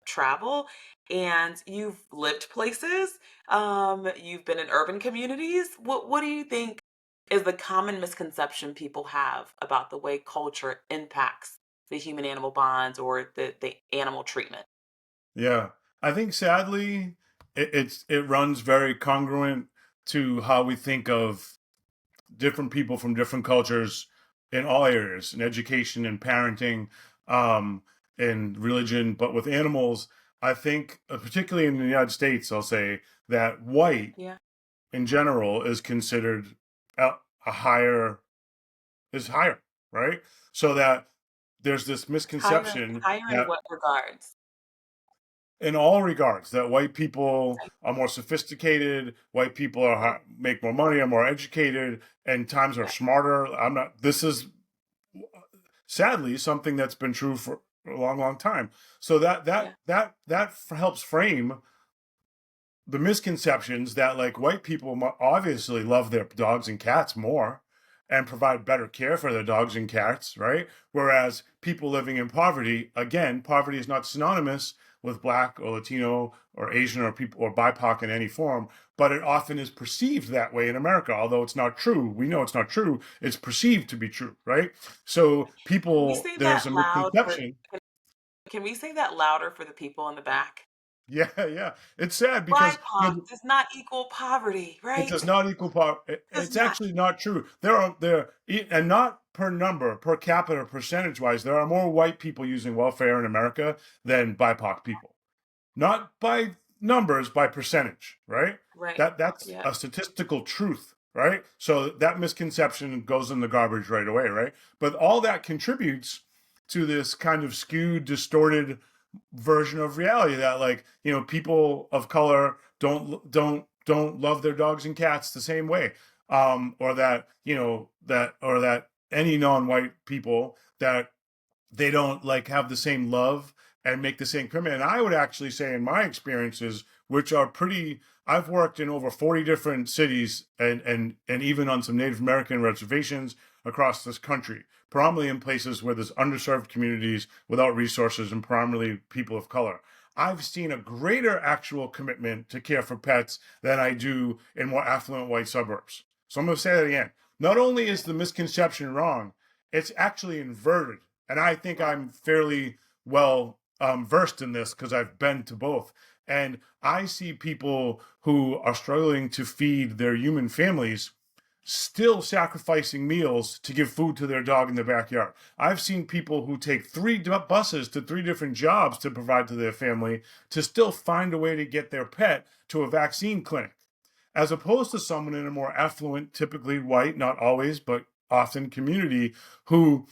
travel and you've lived places. You've been in urban communities. What do you think is the common misconception people have about the way culture impacts the human animal bonds or the animal treatment? Yeah, I think sadly it runs very congruent to how we think of different people from different cultures in all areas, in education and parenting, um, in religion. But with animals, I think, particularly in the United States, I'll say that white Yeah. in general is considered a higher is higher, right? So that there's this misconception Higher in that what regards? in all regards that white people Like, are more sophisticated, white people are make more money, are more educated, and times are yeah, smarter. I'm not. This is sadly something that's been true for a long, long time. So yeah, helps frame the misconceptions that like white people obviously love their dogs and cats more and provide better care for their dogs and cats, right? Whereas people living in poverty, again, poverty is not synonymous with black or Latino or Asian or people or BIPOC in any form, but it often is perceived that way in America, although it's not true. We know it's not true. It's perceived to be true, right? So Can we people, say there's that a loud for misconception. can we say that louder for the people in the back? Yeah, yeah. It's sad because BIPOC does not equal poverty, it does right? not equal power. Does It's not. actually not true. And not per number, per capita, percentage wise, there are more white people using welfare in America than BIPOC people. Not by numbers, by percentage, right? Right. That's Yeah. a statistical truth, right? So that misconception goes in the garbage right away, right? But all that contributes to this kind of skewed, distorted version of reality that, like, people of color don't love their dogs and cats the same way, or that any non-white people, that they don't like have the same love and make the same commitment. And I would actually say, in my experiences, which are pretty, I've worked in over 40 different cities, and even on some Native American reservations across this country, predominantly in places where there's underserved communities without resources and primarily people of color. I've seen a greater actual commitment to care for pets than I do in more affluent white suburbs. So I'm going to say that again. Not only is the misconception wrong, it's actually inverted. And I think I'm fairly well versed in this because I've been to both. And I see people who are struggling to feed their human families still sacrificing meals to give food to their dog in the backyard. I've seen people who take 3 buses to 3 different jobs to provide to their family to still find a way to get their pet to a vaccine clinic, as opposed to someone in a more affluent, typically white, not always, but often community, who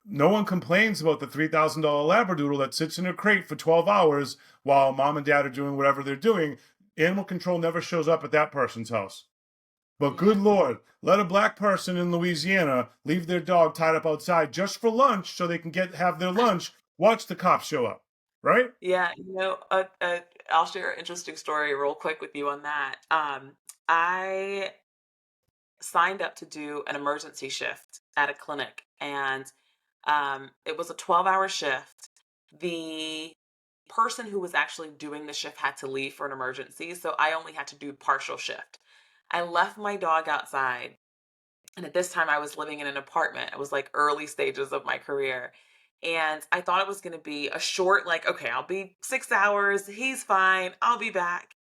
no one complains about the $3,000 Labradoodle that sits in a crate for 12 hours while mom and dad are doing whatever they're doing. Animal control never shows up at that person's house. But good Lord, let a black person in Louisiana leave their dog tied up outside just for lunch so they can have their lunch. Watch the cops show up, right? Yeah, I'll share an interesting story real quick with you on that. I signed up to do an emergency shift at a clinic, and it was a 12-hour shift. The person who was actually doing the shift had to leave for an emergency, so I only had to do partial shift. I left my dog outside, and at this time I was living in an apartment. It was like early stages of my career. And I thought it was going to be a short, like, okay, I'll be 6 hours. He's fine. I'll be back.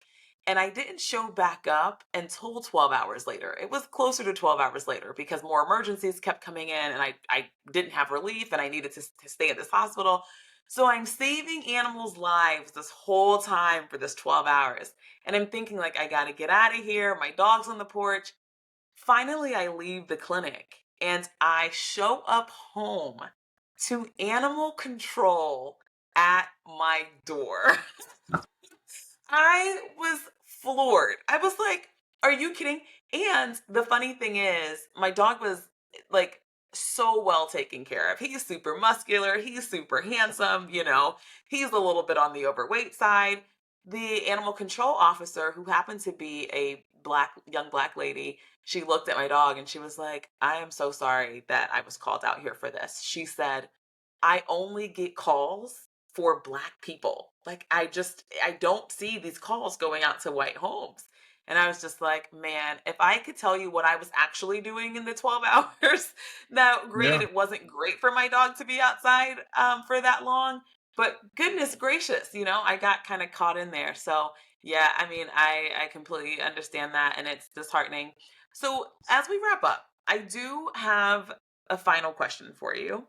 And I didn't show back up until 12 hours later. It was closer to 12 hours later because more emergencies kept coming in, and I didn't have relief, and I needed to stay at this hospital. So I'm saving animals' lives this whole time for this 12 hours. And I'm thinking, like, I got to get out of here. My dog's on the porch. Finally, I leave the clinic and I show up home to animal control at my door. I was floored. I was like, are you kidding? And the funny thing is, my dog was like so well taken care of. He's super muscular, he's super handsome, he's a little bit on the overweight side. The animal control officer, who happened to be a young black lady, she looked at my dog and she was like, I am so sorry that I was called out here for this. She said, I only get calls for black people. Like, I don't see these calls going out to white homes. And I was just like, man, if I could tell you what I was actually doing in the 12 hours, that great. Yeah. It wasn't great for my dog to be outside for that long, but goodness gracious, I got kind of caught in there. So yeah, I mean, I completely understand that, and it's disheartening. So as we wrap up, I do have a final question for you.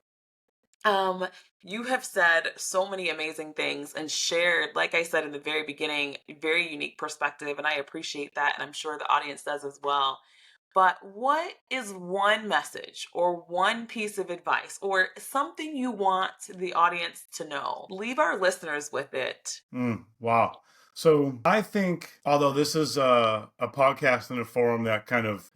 Um, you have said so many amazing things and shared, like I said in the very beginning, a very unique perspective, and I appreciate that, and I'm sure the audience does as well. But what is one message or one piece of advice or something you want the audience to know? Leave our listeners with it. Wow. So I think, although this is a podcast and a forum that kind of,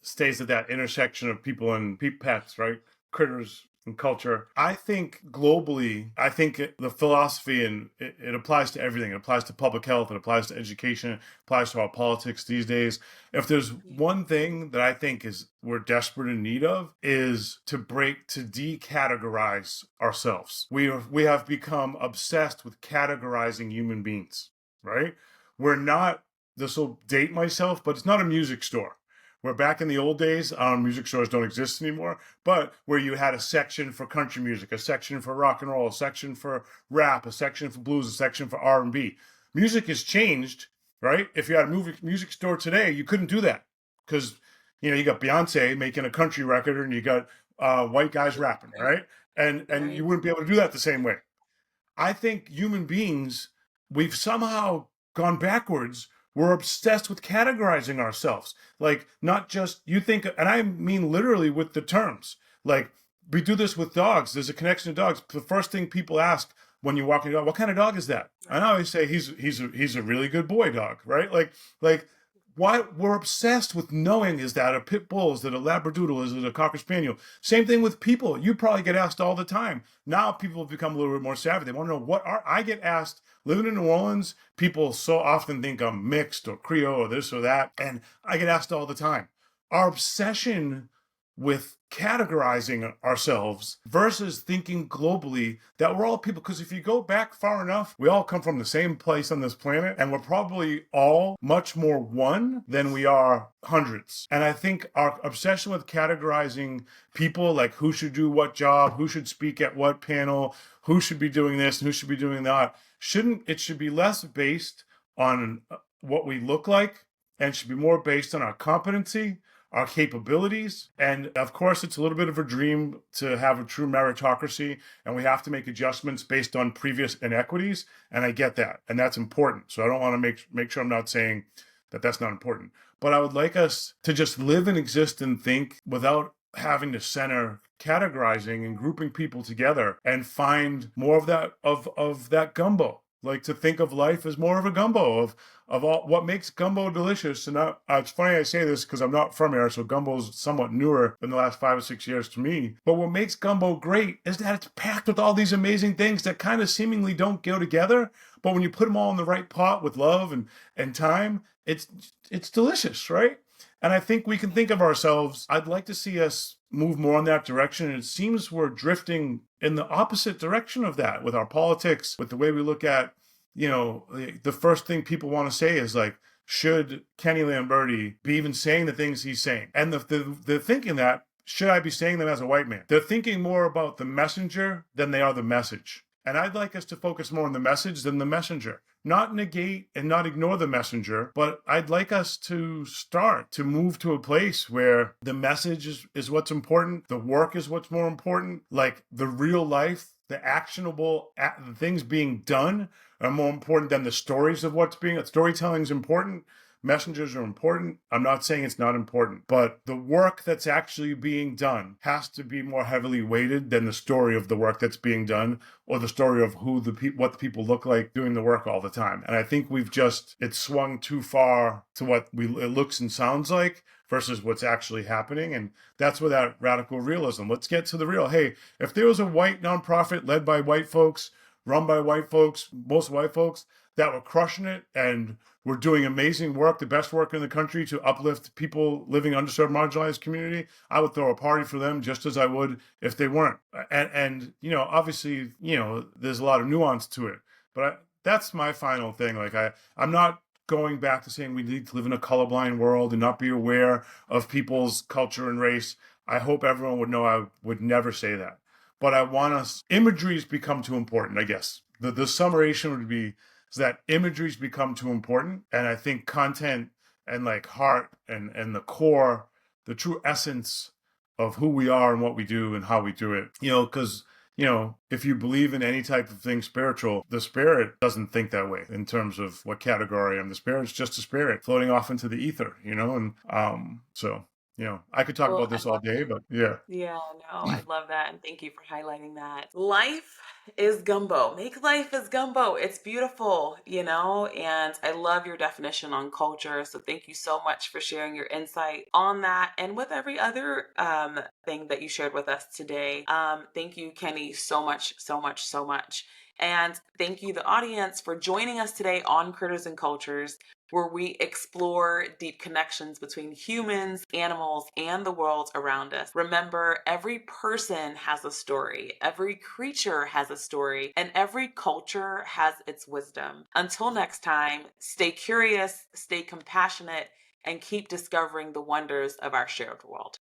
stays at that intersection of people and pets, right? Critters and culture. I think globally, the philosophy, and it applies to everything. It applies to public health. It applies to education. It applies to our politics these days. If there's one thing that I think we're desperate in need of, is to decategorize ourselves. We have become obsessed with categorizing human beings, right? We're not, this will date myself, but it's not a music store. Where back in the old days, music stores don't exist anymore, but where you had a section for country music, a section for rock and roll, a section for rap, a section for blues, a section for R&B. Music has changed, right? If you had a music store today, you couldn't do that because, you got Beyonce making a country record and you got white guys rapping, right? And you wouldn't be able to do that the same way. I think human beings, we've somehow gone backwards. We're obsessed with categorizing ourselves. Like, not just, you think, and I mean literally with the terms, like we do this with dogs. There's a connection to dogs. The first thing people ask when you're walking a dog, what kind of dog is that? And I always say he's a really good boy dog, right? Like why we're obsessed with knowing, is that a pit bull, is that a labradoodle, is it a cocker spaniel? Same thing with people. You probably get asked all the time. Now people have become a little bit more savvy. They want to know what are. I get asked, living in New Orleans, people so often think I'm mixed or Creole or this or that, and I get asked all the time. Our obsession with categorizing ourselves versus thinking globally that we're all people. Because if you go back far enough, we all come from the same place on this planet, and we're probably all much more one than we are hundreds. And I think our obsession with categorizing people, like who should do what job, who should speak at what panel, who should be doing this and who should be doing that, should be less based on what we look like, and should be more based on our competency, our capabilities. And of course, it's a little bit of a dream to have a true meritocracy, and we have to make adjustments based on previous inequities. And I get that, and that's important. So I don't want to make sure I'm not saying that that's not important. But I would like us to just live and exist and think without having to center categorizing and grouping people together, and find more of that gumbo. Like to think of life as more of a gumbo of all what makes gumbo delicious. And it's funny I say this because I'm not from here, so gumbo's somewhat newer in the last 5 or 6 years to me. But what makes gumbo great is that it's packed with all these amazing things that kind of seemingly don't go together. But when you put them all in the right pot with love and time, it's delicious, right? And I think we can think of ourselves, I'd like to see us move more in that direction. And it seems we're drifting in the opposite direction of that with our politics, with the way we look at, the first thing people want to say is like, should Kenny Lamberti be even saying the things he's saying? And they're thinking that, should I be saying them as a white man? They're thinking more about the messenger than they are the message. And I'd like us to focus more on the message than the messenger. Not negate and not ignore the messenger, but I'd like us to start to move to a place where the message is what's important, the work is what's more important, like the real life, the actionable things being done are more important than the stories of what's being. Storytelling is important. Messengers are important. I'm not saying it's not important, but the work that's actually being done has to be more heavily weighted than the story of the work that's being done, or the story of what the people look like doing the work all the time. And I think it's swung too far to what it looks and sounds like versus what's actually happening. And that's where that radical realism. Let's get to the real. Hey, if there was a white nonprofit led by white folks, run by white folks, most white folks, that were crushing it and were doing amazing work, the best work in the country to uplift people living in underserved, marginalized community, I would throw a party for them just as I would if they weren't. And obviously, there's a lot of nuance to it. But that's my final thing. Like I'm not going back to saying we need to live in a colorblind world and not be aware of people's culture and race. I hope everyone would know I would never say that. But I want imagery's become too important, I guess. The summation would be that imagery's become too important. And I think content and like heart and the core, the true essence of who we are and what we do and how we do it, because if you believe in any type of thing spiritual, the spirit doesn't think that way in terms of what category I'm. The spirit's just a spirit floating off into the ether, and so I could talk about this all day, but yeah. Yeah, no, I love that. And thank you for highlighting that. Life is gumbo. Make life as gumbo. It's beautiful, and I love your definition on culture. So thank you so much for sharing your insight on that and with every other thing that you shared with us today. Thank you, Kenny, so much, so much, so much. And thank you, the audience, for joining us today on Critters and Cultures, where we explore deep connections between humans, animals, and the world around us. Remember, every person has a story, every creature has a story, and every culture has its wisdom. Until next time, stay curious, stay compassionate, and keep discovering the wonders of our shared world.